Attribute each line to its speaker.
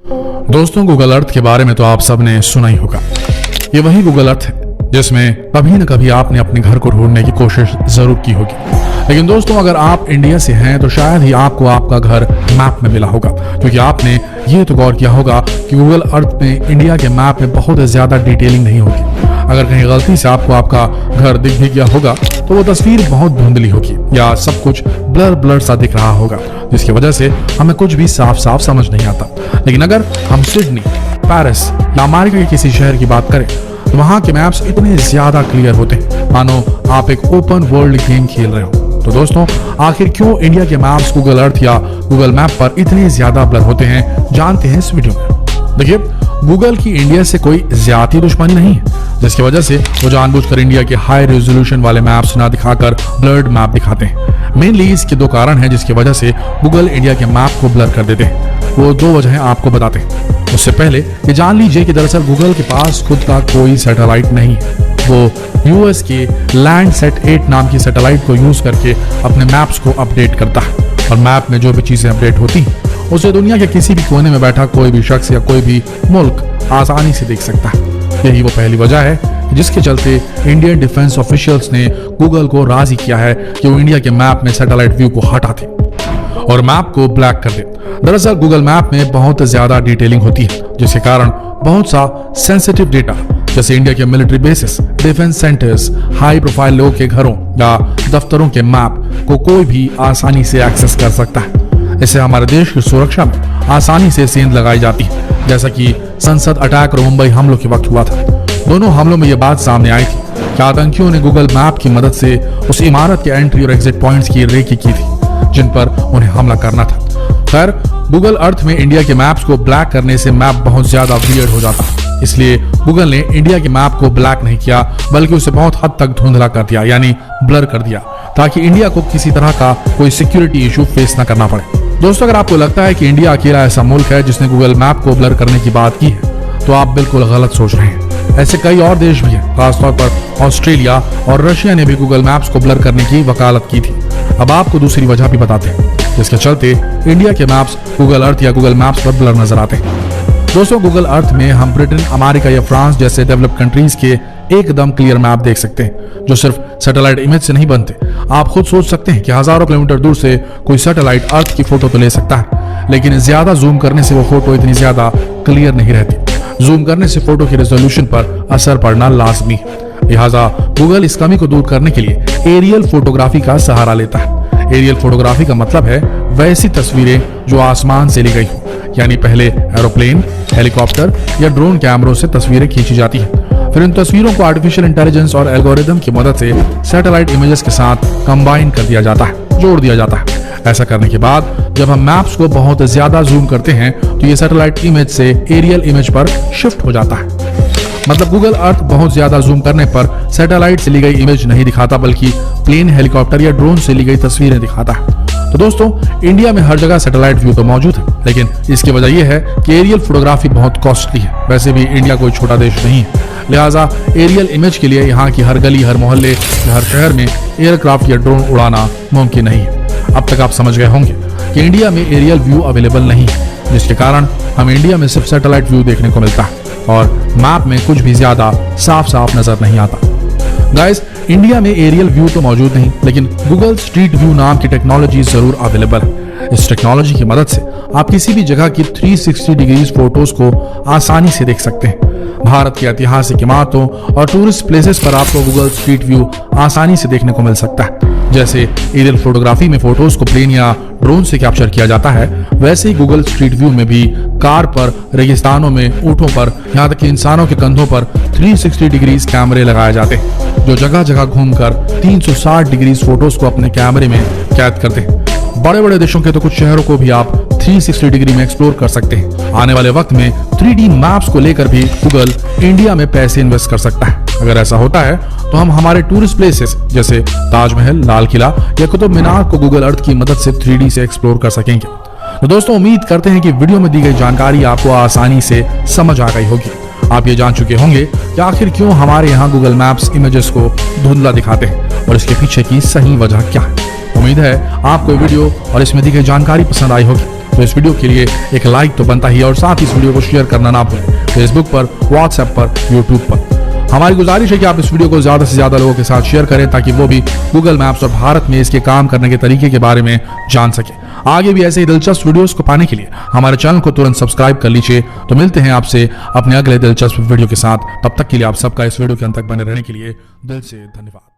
Speaker 1: दोस्तों, Google Earth के बारे में तो आप सबने सुना ही होगा। ये वही गूगल अर्थ है जिसमें कभी न कभी आपने अपने घर को ढूंढने की कोशिश जरूर की होगी। लेकिन दोस्तों, अगर आप इंडिया से हैं तो शायद ही आपको आपका घर मैप में मिला होगा, क्योंकि आपने ये तो गौर किया होगा कि गूगल अर्थ में इंडिया के मैप में बहुत ज्यादा डिटेलिंग नहीं होगी। अगर कहीं गलती से आपको आपका घर दिख भी गया होगा तो वो तस्वीर बहुत धुंधली होगी या सब कुछ ब्लर ब्लर सा दिख रहा होगा, जिसकी वजह से हमें कुछ भी साफ साफ समझ नहीं आता। लेकिन अगर हम सिडनी, पेरिस या अमेरिका के किसी शहर की बात करें तो वहाँ के मैप्स इतने ज्यादा क्लियर होते हैं मानो आप एक ओपन वर्ल्ड गेम खेल रहे हो। तो दोस्तों, आखिर क्यों इंडिया के मैप्स गूगल अर्थ या गूगल मैप पर इतने ज्यादा ब्लर होते हैं, जानते हैं इस वीडियो में। देखिए, गूगल की इंडिया से कोई ज्यादा दुश्मनी नहीं है, जिसकी वजह से वो जानबूझकर इंडिया के हाई रेजोल्यूशन वाले मैप्स ना दिखाकर ब्लर्ड मैप दिखाते हैं। मेनली इसके दो कारण हैं जिसकी वजह से गूगल इंडिया के मैप को ब्लर कर देते हैं। वो दो वजहें आपको बताते हैं। उससे पहले ये जान लीजिए कि दरअसल गूगल के पास खुद का कोई सैटेलाइट नहीं है। वो यूएस के लैंडसेट 8 नाम की सैटेलाइट को यूज करके अपने मैप्स को अपडेट करता है, और मैप में जो भी चीजें अपडेट होती हैं उसे दुनिया के किसी भी कोने में बैठा कोई भी शख्स या कोई भी मुल्क आसानी से देख सकता है। यही वो पहली वजह है जिसके चलते इंडियन डिफेंस ऑफिशियल्स ने गूगल को राजी किया है कि वो इंडिया के मैप में सैटेलाइट व्यू को हटा दे और मैप को ब्लैक कर दे। दरअसल गूगल मैप में बहुत ज्यादा डिटेलिंग होती है, जिसके कारण बहुत सा सेंसिटिव डेटा जैसे इंडिया के military bases, defence centres, high profile लोगों के घरों या दफ्तरों के मैप को कोई भी आसानी से एक्सेस कर सकता है। इससे हमारे देश की सुरक्षा में आसानी से सेंध लगाई जाती है, जैसा कि संसद अटैक और मुंबई हमलों के वक्त हुआ था। दोनों हमलों में यह बात सामने आई थी कि आतंकियों ने गूगल मैप की मदद से उस इमारत के एंट्री और एग्जिट पॉइंट्स की रेकी की थी जिन पर उन्हें हमला करना था। खैर, गूगल अर्थ में इंडिया के मैप्स को ब्लैक करने से मैप बहुत ज्यादा वियर्ड हो जाता है, इसलिए गूगल ने इंडिया के मैप को ब्लैक नहीं किया बल्कि उसे बहुत हद तक धुंधला कर दिया, यानी ब्लर कर दिया, ताकि इंडिया को किसी तरह का कोई सिक्योरिटी इशू फेस न करना पड़े। दोस्तों, अगर आपको लगता है कि इंडिया अकेला ऐसा मुल्क है जिसने गूगल मैप को ब्लर करने की बात की है तो आप बिल्कुल गलत सोच रहे हैं। ऐसे कई और देश भी हैं, खासतौर पर ऑस्ट्रेलिया और रशिया ने भी गूगल मैप्स को ब्लर करने की वकालत की थी। अब आपको दूसरी वजह भी बताते हैं जिसके चलते इंडिया के मैप्स गूगल अर्थ या गूगल मैप्स पर ब्लर नजर आते हैं। दोस्तों, गूगल अर्थ में हम ब्रिटेन, अमेरिका या फ्रांस जैसे डेवलप्ड कंट्रीज के एकदम क्लियर मैप देख सकते हैं जो सिर्फ सैटेलाइट इमेज से नहीं बनते। आप खुद सोच सकते हैं कि हजारों किलोमीटर दूर से कोई सैटेलाइट अर्थ की फोटो तो ले सकता है, लेकिन ज्यादा जूम करने से वो फोटो इतनी ज्यादा क्लियर नहीं रहती। जूम करने से फोटो की रेजोल्यूशन पर असर पड़ना लाजमी है। लिहाजा गूगल इस कमी को दूर करने के लिए एरियल फोटोग्राफी का सहारा लेता है। एरियल फोटोग्राफी का मतलब है वैसी तस्वीरें जो आसमान से ली गई हो, यानी पहले एरोप्लेन, हेलीकॉप्टर या ड्रोन कैमरों से तस्वीरें खींची जाती हैं। फिर इन तस्वीरों को आर्टिफिशियल इंटेलिजेंस और एल्गोरिदम की मदद से सैटेलाइट इमेजेस के साथ कंबाइन कर दिया जाता है, जोड़ दिया जाता है। ऐसा करने के बाद जब हम मैप्स को बहुत ज्यादा जूम करते हैं तो ये सैटेलाइट इमेज से एरियल इमेज पर शिफ्ट हो जाता है। मतलब गूगल अर्थ बहुत ज्यादा जूम करने पर सैटेलाइट से ली गई इमेज नहीं दिखाता बल्कि प्लेन, हेलीकॉप्टर या ड्रोन से ली गई तस्वीरें दिखाता है। तो दोस्तों, इंडिया में हर जगह सैटेलाइट व्यू तो मौजूद है, लेकिन इसकी वजह यह है कि एरियल फोटोग्राफी बहुत कॉस्टली है। वैसे भी इंडिया कोई छोटा देश नहीं है, लिहाजा एरियल इमेज के लिए यहाँ की हर गली, हर मोहल्ले, हर शहर में एयरक्राफ्ट या ड्रोन उड़ाना मुमकिन नहीं है। अब तक आप समझ गए होंगे कि इंडिया में एरियल व्यू अवेलेबल नहीं है, जिसके कारण हम इंडिया में सिर्फ सैटेलाइट व्यू देखने को मिलता है और मैप में कुछ भी ज्यादा साफ साफ नजर नहीं आता। गाइस, इंडिया में एरियल व्यू तो मौजूद नहीं, लेकिन गूगल स्ट्रीट व्यू नाम की टेक्नोलॉजी जरूर अवेलेबल है। इस टेक्नोलॉजी की मदद से आप किसी भी जगह की 360 डिग्रीज फोटोज को आसानी से देख सकते हैं। भारत की ऐतिहासिक इमारतों और टूरिस्ट प्लेसेस पर आपको गूगल स्ट्रीट व्यू आसानी से देखने को मिल सकता है। जैसे एरियल फोटोग्राफी में फोटोज को प्लेन या ड्रोन से कैप्चर किया जाता है, वैसे ही गूगल स्ट्रीट व्यू में भी कार पर, रेगिस्तानों में, ऊंटों पर, यहाँ तक कि इंसानों के कंधों पर 360 डिग्रीज कैमरे लगाए जाते हैं जो जगह जगह घूमकर 360 डिग्रीज फोटोज को अपने कैमरे में कैद करते हैं। बड़े बड़े देशों के तो कुछ शहरों को भी आप 360 डिग्री में एक्सप्लोर कर सकते हैं। आने वाले वक्त में 3D मैप्स को लेकर भी गूगल इंडिया में पैसे इन्वेस्ट कर सकता है। अगर ऐसा होता है तो हम हमारे टूरिस्ट प्लेसेस जैसे ताजमहल, लाल किला या कुतुब मीनार को गूगल अर्थ की मदद से 3D से एक्सप्लोर कर सकेंगे। तो दोस्तों, उम्मीद करते हैं कि वीडियो में दी गई जानकारी आपको आसानी से समझ आ गई होगी। आप ये जान चुके होंगे कि आखिर क्यों हमारे यहाँ गूगल मैप्स इमेजेस को धुंधला दिखाते हैं और इसके पीछे की सही वजह क्या है। उम्मीद है आपको वीडियो और इसमें दी गई जानकारी पसंद आई होगी। तो इस वीडियो के लिए एक लाइक तो बनता ही है और साथ ही इस वीडियो को शेयर करना ना भूलें, फेसबुक पर, व्हाट्सएप पर, यूट्यूब पर। हमारी गुजारिश है कि आप इस वीडियो को ज्यादा से ज्यादा लोगों के साथ शेयर करें ताकि वो भी गूगल मैप्स और भारत में इसके काम करने के तरीके के बारे में जान सके। आगे भी ऐसे ही दिलचस्प वीडियोस को पाने के लिए हमारे चैनल को तुरंत सब्सक्राइब कर लीजिए। तो मिलते हैं आपसे अपने अगले दिलचस्प वीडियो के साथ। तब तक के लिए आप सबका इस वीडियो के अंत तक बने रहने के लिए दिल से धन्यवाद।